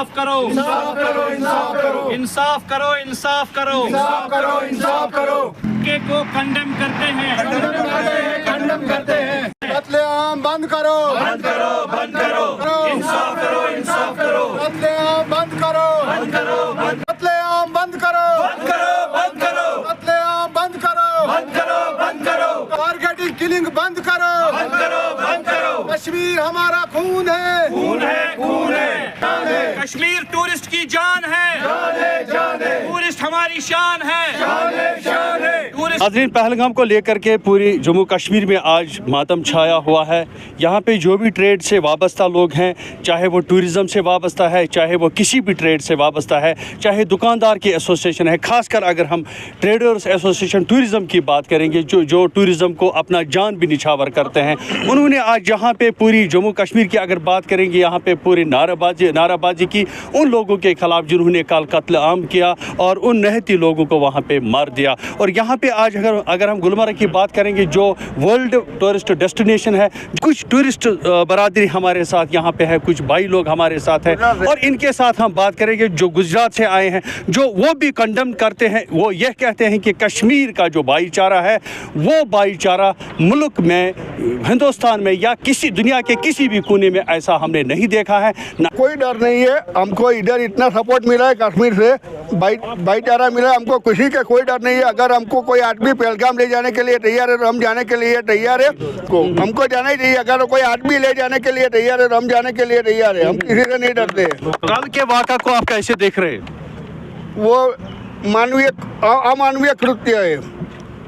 इंसाफ करो, इंसाफ करो, इंसाफ करो, इंसाफ करो, इंसाफ करो, इंसाफ करो, इंसाफ करो। के को कंडेम करते हैं, खंडन करते हैं। कत्लेआम बंद करो, बंद करो, बंद करो, इंसाफ करो, इंसाफ करो, कत्लेआम बंद करो, बंद करो, बंद कत्लेआम बंद करो, करो, बंद करो, कत्लेआम बंद करो, बंद करो, बंद करो, टारगेटिंग किलिंग बंद करो, बंद करो, बंद करो। कश्मीर हमारा खून है, खून है, खून है, कश्मीर टूरिस्ट की जान है, जान है, टूरिस्ट हमारी शान है, शान है। टूरिस्ट। नाज़रीन, पहलगाम को लेकर के पूरी जम्मू कश्मीर में आज मातम छाया हुआ है। यहाँ पे जो भी ट्रेड से वाबस्ता लोग हैं, चाहे वो टूरिज़म से वाबस्ता है, चाहे वो किसी भी ट्रेड से वाबस्ता है, चाहे दुकानदार की एसोसिएशन है, ख़ासकर अगर हम ट्रेडर्स एसोसिएशन टूरिज़म की बात करेंगे, जो टूरिज़म को अपना जान भी निछावर करते हैं, उन्होंने आज यहाँ पे पूरी जम्मू कश्मीर की अगर बात करेंगे, यहाँ पे पूरी नाराबाजी की उन लोगों के ख़िलाफ़ जिन्होंने कल कत्ल आम किया और उन नहती लोगों को वहाँ पे मार दिया। और यहाँ पे आज अगर हम गुलमर्ग की बात करेंगे, जो वर्ल्ड टूरिस्ट डेस्टिनेशन है, कुछ टूरिस्ट बरादरी हमारे साथ यहाँ पे है, कुछ भाई लोग हमारे साथ हैं, और इनके साथ हम बात करेंगे जो गुजरात से आए हैं, जो वो भी कंडम करते हैं। वो यह कहते हैं कि कश्मीर का जो भाईचारा है, वो भाईचारा मुल्क में, हिंदुस्तान में या किसी दुनिया के किसी भी कोने में ऐसा हमने नहीं देखा है। कोई डर नहीं है, हमको इधर इतना सपोर्ट मिला है कश्मीर से, भाईचारा मिला, हमको किसी का कोई डर नहीं है। अगर हमको कोई आदमी पहलगाम ले जाने के लिए तैयार है तो हम जाने के लिए तैयार है, हमको जाना ही चाहिए। अगर कोई आदमी ले जाने के लिए तैयार है तो हम जाने के लिए तैयार है, हम किसी से नहीं डरते। कल के वाक़ा को आप कैसे देख रहे हैं? वो अमानवीय कृत्य है,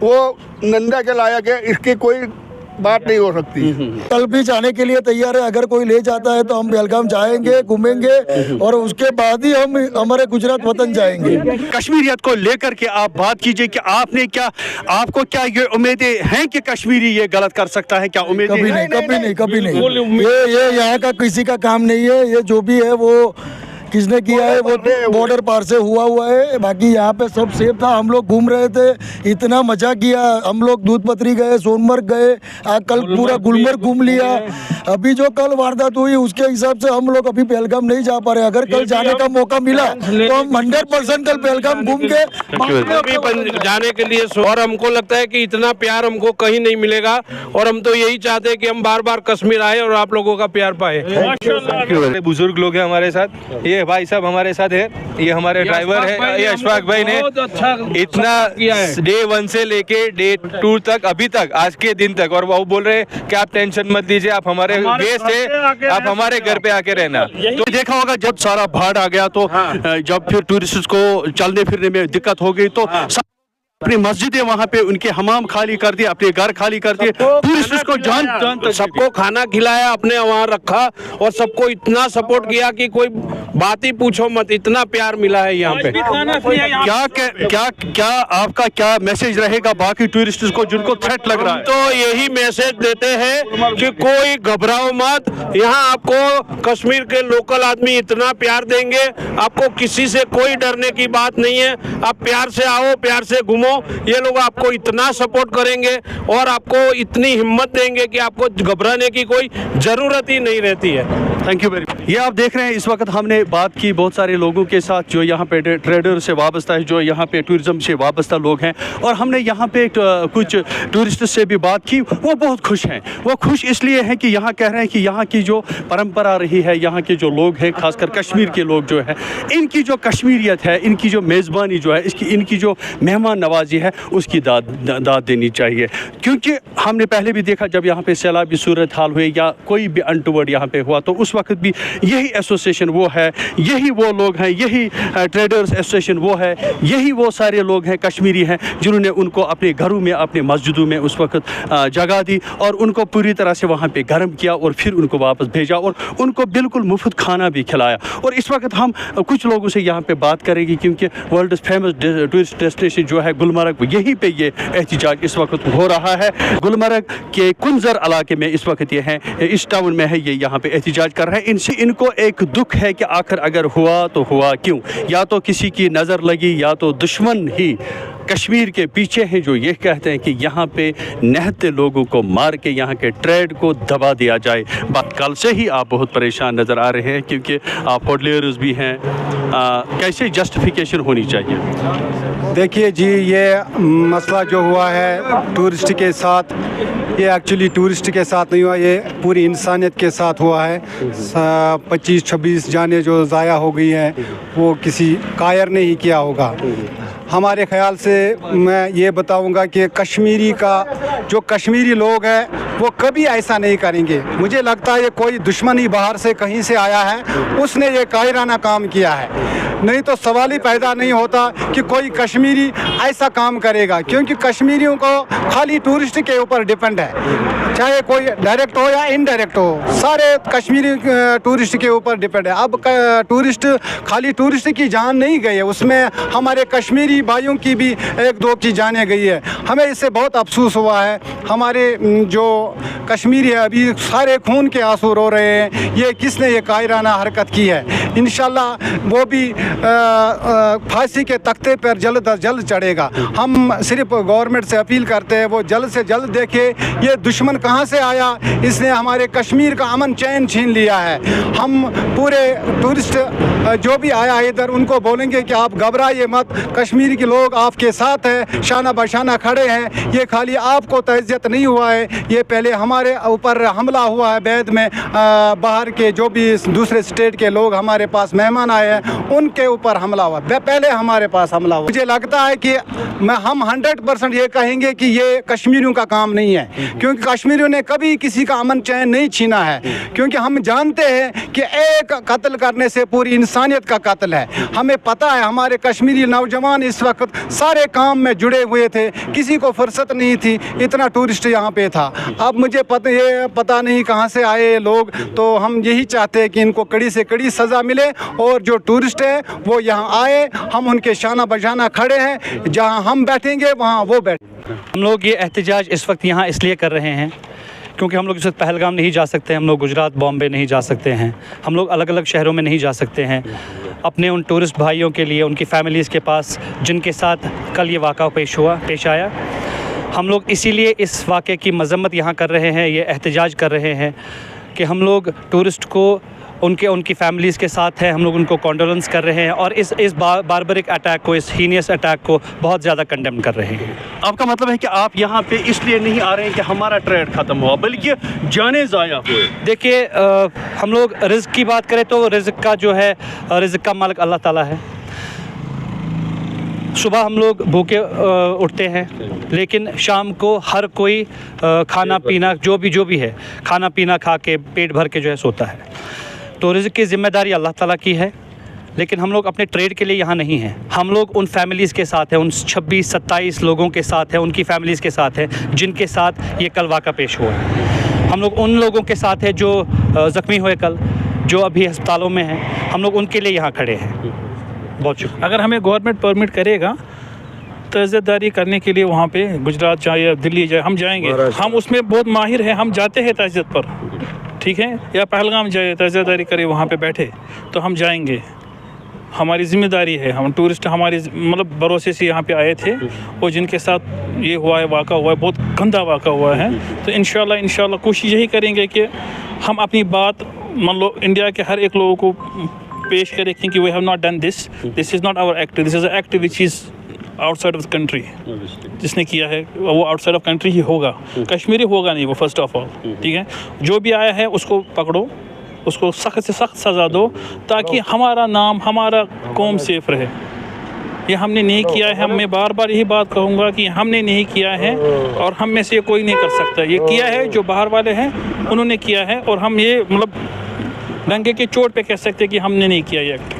वो निंदा के लायक है, इसकी कोई बात नहीं हो सकती। कल भी जाने के लिए तैयार है, अगर कोई ले जाता है तो हम पहलगाम जाएंगे, घूमेंगे और उसके बाद ही हम हमारे गुजरात वतन जाएंगे। कश्मीरियत को लेकर के आप बात कीजिए कि आपको क्या ये उम्मीदें हैं कि कश्मीरी ये गलत कर सकता है? क्या उम्मीदें? कभी नहीं। ये यहाँ का किसी का काम नहीं है, ये जो भी है वो किसने किया है वो बॉर्डर पार से हुआ है। बाकी यहाँ पे सब सेफ था, हम लोग घूम रहे थे, इतना मजा किया। हम लोग दूध पत्री गए, सोनमर्ग गए, कल पूरा गुलमर्ग घूम लिया। अभी जो कल वारदात हुई उसके हिसाब से हम लोग अभी पहलगाम नहीं जा पा रहे। अगर कल जाने का मौका मिला तो हम 100% कल पहलगाम घूम के जाने के लिए, और हमको लगता है कि इतना प्यार हमको कहीं नहीं मिलेगा, और हम तो यही चाहते हैं कि हम बार बार कश्मीर आए और आप लोगों का प्यार पाए। बुजुर्ग लोग हैं हमारे साथ, ये भाई साहब हमारे साथ है, ये हमारे ड्राइवर है, ये अशफाक भाई ने इतना डे 1 से लेके डे 2 तक, अभी तक, आज के दिन तक, और वो बोल रहे हैं कि आप टेंशन मत लीजिए, आप हमारे गेस्ट है, आप हमारे घर पे आके रहना। तो देखा होगा जब सारा बाढ़ आ गया तो जब फिर टूरिस्ट को चलने फिरने में दिक्कत हो गई तो अपनी मस्जिदें वहाँ पे उनके हमाम खाली कर दिए, अपने घर खाली कर दिए, टूरिस्ट को जान सबको खाना खिलाया, अपने वहाँ रखा और सबको इतना सपोर्ट किया कि कोई बात ही पूछो मत, इतना प्यार मिला है यहाँ पे। क्या आपका क्या मैसेज रहेगा बाकी टूरिस्ट को जिनको थ्रेट लग रहा है? तो यही मैसेज देते हैं कि कोई घबराओ मत, यहाँ आपको कश्मीर के लोकल आदमी इतना प्यार देंगे, आपको किसी से कोई डरने की बात नहीं है। आप प्यार से आओ, प्यार से घूमो, ये लोग आपको इतना सपोर्ट करेंगे और आपको इतनी हिम्मत देंगे कि आपको घबराने की कोई जरूरत ही नहीं रहती है। Thank you very much. ये आप देख रहे हैं, इस वक्त हमने बात की बहुत सारे लोगों के साथ जो यहाँ पे ट्रेडर से वाबस्ता है, जो यहाँ पे टूरिज्म से वाबस्ता लोग हैं, और हमने यहाँ पे कुछ टूरिस्ट से भी बात की। वो बहुत खुश हैं। वो खुश इसलिए हैं कि यहाँ कह रहे हैं कि यहाँ की जो परंपरा रही है, यहाँ के जो लोग हैं, खासकर कश्मीर के लोग जो है, इनकी जो कश्मीरियत है, इनकी जो मेज़बानी जो है, इनकी जो मेहमान नवाजी है, उसकी दाद देनी चाहिए। क्योंकि हमने पहले भी देखा जब यहाँ पे सैलाबी सूरत हाल हुए या कोई भी अनटूवर्ड यहाँ पे हुआ, तो उस वक्त भी यही एसोसिएशन वो है, यही वो लोग हैं, यही ट्रेडर्स एसोसिएशन वो है, यही वो सारे लोग हैं कश्मीरी हैं जिन्होंने उनको अपने घरों में, अपने मस्जिदों में उस वक्त जगह दी और उनको पूरी तरह से वहाँ पे गर्म किया और फिर उनको वापस भेजा और उनको बिल्कुल मुफ्त खाना भी खिलाया। और इस वक्त हम कुछ लोगों से यहाँ पे बात करेंगे क्योंकि वर्ल्ड फेमस टूरिस्ट डेस्टिनेशन जो है गुलमर्ग, यहीं पे ये एहतिजाज इस वक्त हो रहा है। गुलमर्ग के कुंजर इलाके में इस वक्त ये है, इस टाउन में है, ये यहाँ पे एहतिजाज कर रहे हैं। इनको एक दुख है कि आखिर अगर हुआ तो हुआ क्यों? या तो किसी की नज़र लगी या तो दुश्मन ही کشمیر کے پیچھے ہیں جو یہ کہتے ہیں کہ یہاں پہ نہتے لوگوں کو مار کے یہاں کے ٹریڈ کو دبا دیا جائے. بات کل سے ہی آپ بہت پریشان نظر آ رہے ہیں کیونکہ آپ ہوٹلیئرز بھی ہیں. کیسے جسٹیفیکیشن ہونی چاہیے؟ دیکھیے جی، یہ مسئلہ جو ہوا ہے ٹورسٹ کے ساتھ، یہ ایکچولی ٹورسٹ کے ساتھ نہیں ہوا، یہ پوری انسانیت کے ساتھ ہوا ہے. 25-26 جانیں جو ضائع ہو گئی ہیں وہ کسی کائر نے ہی کیا ہوگا. ہمارے خیال سے میں یہ بتاؤں گا کہ کشمیری لوگ ہیں وہ کبھی ایسا نہیں کریں گے. مجھے لگتا ہے یہ کوئی دشمن ہی باہر سے کہیں سے آیا ہے، اس نے یہ کائرانہ کام کیا ہے. نہیں تو سوال ہی پیدا نہیں ہوتا کہ کوئی کشمیری ایسا کام کرے گا، کیونکہ کشمیریوں کو خالی ٹورسٹ کے اوپر ڈیپینڈ ہے، چاہے کوئی ڈائریکٹ ہو یا انڈائریکٹ ہو، سارے کشمیری ٹورسٹ کے اوپر ڈیپینڈ ہے. اب ٹورسٹ خالی ٹورسٹ کی جان نہیں گئی ہے، اس میں ہمارے کشمیری بھائیوں کی بھی 1-2 کی جانیں گئی ہے. ہمیں اس سے بہت افسوس ہوا ہے. ہمارے جو کشمیری ہے ابھی سارے خون کے آنسو رو رہے ہیں. یہ کس نے یہ کائرانہ حرکت کی ہے؟ انشاءاللہ وہ بھی پھانسی کے تختے پر جلد از جلد چڑھے گا. ہم صرف گورنمنٹ سے اپیل کرتے ہیں وہ جلد سے جلد دیکھے یہ دشمن کہاں سے آیا، اس نے ہمارے کشمیر کا امن چین چھین لیا ہے. ہم پورے ٹورسٹ جو بھی آیا ہے ادھر ان کو بولیں گے کہ آپ گھبرائیے مت، کشمیر کے لوگ آپ کے ساتھ ہیں، شانہ بشانہ کھڑے ہیں. یہ خالی آپ کو تعزیت نہیں ہوا ہے، یہ پہلے ہمارے اوپر حملہ ہوا ہے بعد میں. باہر کے جو بھی دوسرے اسٹیٹ کے لوگ ہمارے پاس مہمان آئے ہیں ان کے اوپر حملہ ہوا، پہلے ہمارے پاس حملہ ہوا. مجھے لگتا ہے کہ ہم 100% یہ کہیں گے کہ یہ کشمیریوں کا کام نہیں ہے، کیونکہ کشمیریوں نے کبھی کسی کا امن چین نہیں چھینا ہے. کیونکہ ہم جانتے ہیں کہ ایک قتل کرنے سے پوری انسانیت کا قتل ہے. ہمیں پتہ ہے ہمارے کشمیری نوجوان اس وقت سارے کام میں جڑے ہوئے تھے، کسی کو فرصت نہیں تھی، اتنا ٹورسٹ یہاں پہ تھا. اب مجھے پتہ نہیں کہاں سے آئے لوگ، تو ہم یہی چاہتے ہیں کہ ان کو کڑی سے کڑی سزا ملے اور جو ٹورسٹ ہیں وہ یہاں آئے. ہم ان کے شانہ بشانہ کھڑے ہیں، جہاں ہم بیٹھیں گے وہاں وہ بیٹھیں. ہم لوگ یہ احتجاج اس وقت یہاں اس لیے کر رہے ہیں کیونکہ ہم لوگ اس وقت پہلگام نہیں جا سکتے، ہم لوگ گجرات بامبے نہیں جا سکتے ہیں، ہم لوگ الگ الگ شہروں میں نہیں جا سکتے ہیں. اپنے ان ٹورسٹ بھائیوں کے لیے، ان کی فیملیز کے پاس جن کے ساتھ کل یہ واقعہ پیش آیا، ہم لوگ اسی لیے اس واقعے کی مذمت یہاں کر رہے ہیں، یہ احتجاج کر رہے ہیں کہ ہم لوگ ٹورسٹ کو ان کی فیملیز کے ساتھ ہیں، ہم لوگ ان کو کانڈولنس کر رہے ہیں اور اس باربرک اٹیک کو، اس ہینیس اٹیک کو بہت زیادہ کنڈیم کر رہے ہیں. آپ کا مطلب ہے کہ آپ یہاں پہ اس لیے نہیں آ رہے ہیں کہ ہمارا ٹریڈ ختم ہوا، بلکہ جانیں ضائع ہوئے؟ دیکھیے، ہم لوگ رزق کی بات کریں تو رزق کا جو ہے، رزق کا مالک اللہ تعالیٰ ہے. صبح ہم لوگ بھوکے اٹھتے ہیں، لیکن شام کو ہر کوئی کھانا پینا جو بھی ہے، کھانا پینا کھا کے پیٹ بھر کے جو ہے سوتا ہے. تو رزق کی ذمہ داری اللہ تعالیٰ کی ہے، لیکن ہم لوگ اپنے ٹریڈ کے لیے یہاں نہیں ہیں. ہم لوگ ان فیملیز کے ساتھ ہیں، ان 26-27 لوگوں کے ساتھ ہیں، ان کی فیملیز کے ساتھ ہیں جن کے ساتھ یہ کل واقعہ پیش ہوا. ہم لوگ ان لوگوں کے ساتھ ہیں جو زخمی ہوئے کل، جو ابھی ہسپتالوں میں ہیں. ہم لوگ ان کے لیے یہاں کھڑے ہیں. بہت شکریہ. اگر ہمیں گورنمنٹ پرمٹ کرے گا تعزیت داری کرنے کے لیے وہاں پہ گجرات جائے یا دلی جائے، ہم جائیں گے. ہم اس میں بہت ماہر ہیں، ہم جاتے ہیں تعزیت پر، ٹھیک ہے، یا پہلگام جائے تعزیت داری کرے وہاں پہ بیٹھے تو ہم جائیں گے. ہماری ذمہ داری ہے. ہم ٹورسٹ ہماری بھروسے سے یہاں پہ آئے تھے اور جن کے ساتھ یہ ہوا ہے، واقعہ ہوا ہے، بہت گندا واقعہ ہوا ہے. تو انشاءاللہ کوشش یہی کریں گے کہ ہم اپنی بات انڈیا کے ہر ایک لوگوں کو پیش کریں کہ we have not done this is not our act, this is a act which is outside of country. جس نے کیا ہے وہ آؤٹ سائڈ آف کنٹری ہی ہوگا، کشمیری ہوگا نہیں وہ، فرسٹ آف آل. ٹھیک ہے، جو بھی آیا ہے اس کو پکڑو، اس کو سخت سے سخت سزا دو تاکہ ہمارا نام، ہمارا قوم سیف رہے. یہ ہم نے نہیں کیا ہے. میں بار بار یہی بات کہوں گا کہ ہم نے نہیں کیا ہے اور ہم میں سے کوئی نہیں کر سکتا. یہ کیا ہے جو باہر والے ہیں انہوں نے کیا ہے، اور ہم یہ ڈنگے کے چوٹ پہ کہہ سکتے کہ ہم نے نہیں کیا یہ ایکٹ.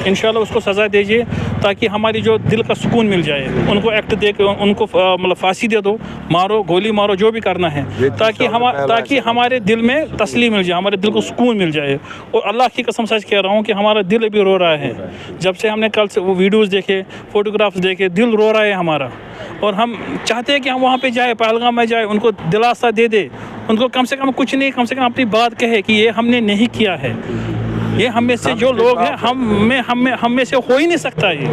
انشاءاللہ اس کو سزا دیجیے تاکہ ہماری جو دل کا سکون مل جائے. ان کو ایکٹ دے کے ان کو پھانسی دے دو، مارو، گولی مارو، جو بھی کرنا ہے، تاکہ ہمارے دل میں تسلی مل جائے، ہمارے دل کو سکون مل جائے. اور اللہ کی قسم سچ کہہ رہا ہوں کہ ہمارا دل ابھی رو رہا ہے. جب سے ہم نے کل سے وہ ویڈیوز دیکھے، فوٹوگرافس دیکھے، دل رو رہا ہے ہمارا. اور ہم چاہتے ہیں کہ ہم وہاں پہ جائیں، پہلگام میں جائیں، ان کو دلاسا دے دے، ان کو کم سے کم کچھ نہیں، کم سے کم اپنی بات کہے کہ یہ ہم نے نہیں کیا ہے. یہ ہم میں سے جو لوگ ہیں، ہم میں سے ہو ہی نہیں سکتا. یہ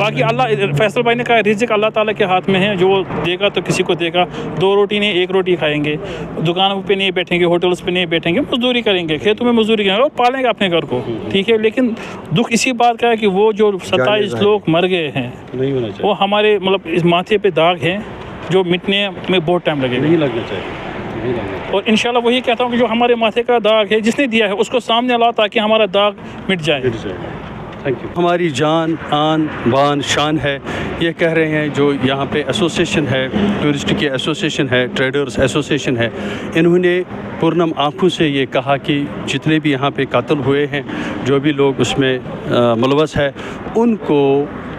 बाकी अल्लाह फैसल भाई ने कहा रिज़्क अल्लाह ताला के हाथ में है, जो देगा तो किसी को देगा। 2 रोटी नहीं 1 रोटी खाएंगे, दुकानों पे नहीं बैठेंगे, होटल्स पे नहीं बैठेंगे, मजदूरी करेंगे, खेतों में मजदूरी करेंगे और पालेंगे अपने घर को, ठीक है। लेकिन दुख इसी बात का है कि वो जो 27 लोग मर गए हैं वो हमारे मतलब इस माथे पे दाग हैं जो मिटने में बहुत टाइम लगेगा। नहीं लगना चाहिए। और इंशाल्लाह वही कहता हूँ कि जो हमारे माथे का दाग है जिसने दिया है उसको सामने ला ताकि हमारा दाग मिट जाए। Thank you. हमारी जान आन बान शान है, ये कह रहे हैं जो यहाँ पे एसोसिएशन है, टूरिस्ट की एसोसिएशन है, ट्रेडर्स एसोसिएशन है, इन्होंने पूर्णम आँखों से ये कहा कि जितने भी यहाँ पे कत्ल हुए हैं, जो भी लोग उसमें मुलवस है, उनको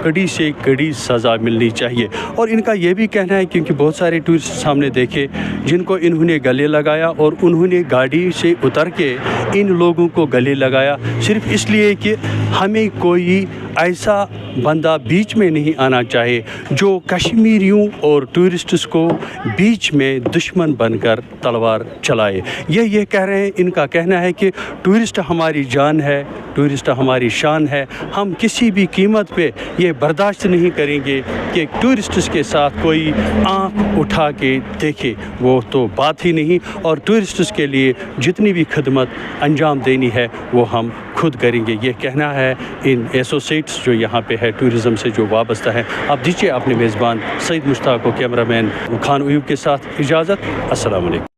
कड़ी से कड़ी सज़ा मिलनी चाहिए। और इनका ये भी कहना है क्योंकि बहुत सारे टूरिस्ट सामने देखे जिनको इन्होंने गले लगाया और उन्होंने गाड़ी से उतर के इन लोगों को गले लगाया सिर्फ इसलिए कि हमें कोई ऐसा बंदा बीच में नहीं आना चाहिए जो कश्मीरियों और टूरिस्ट्स को बीच में दुश्मन बनकर तलवार चलाए। ये कह रहे हैं, इनका कहना है कि टूरिस्ट हमारी जान है, टूरिस्ट हमारी शान है, हम किसी भी कीमत पे ये बर्दाश्त नहीं करेंगे कि टूरिस्ट्स के साथ कोई आँख उठा के देखे, वो तो बात ही नहीं। और टूरिस्ट्स के लिए जितनी भी खिदमत अंजाम देनी है वो हम खुद करेंगे, ये कहना है इन एसोसिएट्स जो यहाँ पे है टूरिज़म से जो वाबस्ता है। आप दीजिए अपने मेज़बान सईद मुश्ताक को कैमरामैन खान अयूब के साथ इजाज़त। अस्सलाम वालेकुम।